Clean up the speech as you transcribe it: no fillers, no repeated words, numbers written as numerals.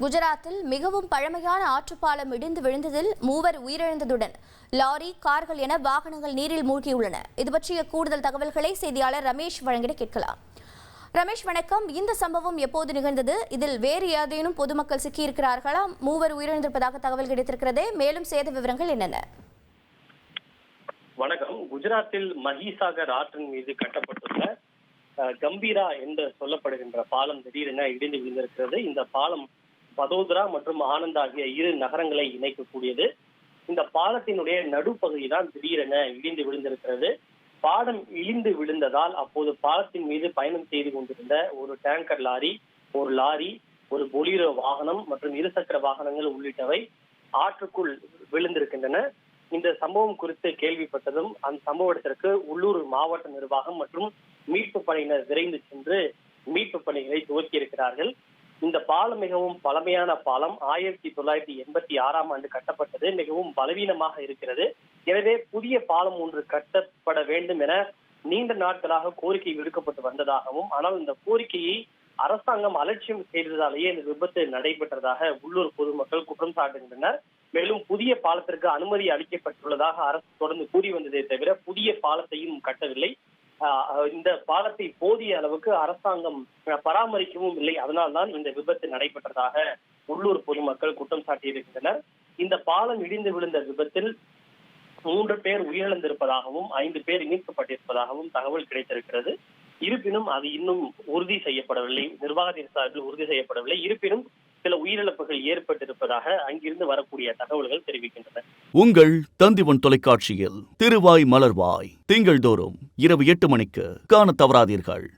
குஜராத்தில் மிகவும் பழமையான ஆற்றுப்பாலம் இடிந்து விழுந்ததில் 3 உயிரிழந்ததுடன் லாரி, கார்கள் என வாகனங்கள் நீரில் மூழ்கியுள்ளன. இது பற்றிய கூடுதல் தகவல்களை செய்தியாளர் ரமேஷ் வழங்கிட கேட்கலாம். ரமேஷ் வணக்கம். இந்த சம்பவம் எப்போது நிகழ்ந்தது? இதில் வேறு ஏதேனும் பொதுமக்கள் சிக்கியிருக்கிறார்களா? 3 உயிரிழந்திருப்பதாக தகவல் கிடைத்திருக்கிறது. மேலும் சேத விவரங்கள் என்னென்ன? வணக்கம். குஜராத்தில் மஹிசாகர் ஆற்றின் மீது கட்டப்பட்டுள்ள கம்பீரா என்று சொல்லப்படுகின்ற பாலம் திடீரென இடிந்து விழுந்திருக்கிறது. இந்த பாலம் பதோதரா மற்றும் ஆனந்த் ஆகிய 2 நகரங்களை இணைக்கக்கூடியது. இந்த பாலத்தினுடைய நடுப்பகுதி தான் திடீரென இடிந்து விழுந்திருக்கிறது. பாலம் இடிந்து விழுந்ததால் அப்போது பாலத்தின் மீது பயணம் செய்து கொண்டிருந்த ஒரு டேங்கர் லாரி, ஒரு பொலீரோ வாகனம் மற்றும் இருசக்கர வாகனங்கள் உள்ளிட்டவை ஆற்றுக்குள் விழுந்திருக்கின்றன. இந்த சம்பவம் குறித்து கேள்விப்பட்டதும் அந்த சம்பவ இடத்திற்கு உள்ளூர் மாவட்ட நிர்வாகம் மற்றும் மீட்பு படையினர் விரைந்து சென்று மீட்பு பணிகளை துவக்கி இருக்கிறார்கள். இந்த பாலம் மிகவும் பழமையான பாலம். 1986ஆம் ஆண்டு கட்டப்பட்டது. மிகவும் பலவீனமாக இருக்கிறது. எனவே புதிய பாலம் ஒன்று கட்டப்பட வேண்டும் என நீண்ட நாட்களாக கோரிக்கை விடுக்கப்பட்டு வந்ததாகவும், ஆனால் இந்த கோரிக்கையை அரசாங்கம் அலட்சியம் செய்ததாலேயே இந்த விபத்து நடைபெற்றதாக உள்ளூர் பொதுமக்கள் குற்றம் சாட்டுகின்றனர். மேலும் புதிய பாலத்திற்கு அனுமதி அளிக்கப்பட்டுள்ளதாக அரசு தொடர்ந்து கூறி வந்ததே தவிர புதிய பாலத்தையும் கட்டவில்லை. இந்த பாலத்தை போதிய அளவுக்கு அரசாங்கம் பராமரிக்கவும் இல்லை. அதனால்தான் இந்த விபத்து நடைபெற்றதாக உள்ளூர் பொதுமக்கள் குற்றம் சாட்டியிருக்கின்றனர். இந்த பாலம் இடிந்து விழுந்த விபத்தில் 3 பேர் உயிரிழந்திருப்பதாகவும் 5 பேர் மீட்கப்பட்டிருப்பதாகவும் தகவல் கிடைத்திருக்கிறது. இருப்பினும் அது இன்னும் உறுதி செய்யப்படவில்லை. நிர்வாகத்தின் சார்பில் உறுதி செய்யப்படவில்லை. இருப்பினும் சில உயிரிழப்புகள் ஏற்பட்டிருப்பதாக அங்கிருந்து வரக்கூடிய தகவல்கள் தெரிவிக்கின்றன. உங்கள் தந்திவன் தொலைக்காட்சியில் திருவாய் மலர்வாய் திங்கள்தோறும் இரவு 8 மணிக்கு காண தவறாதீர்கள்.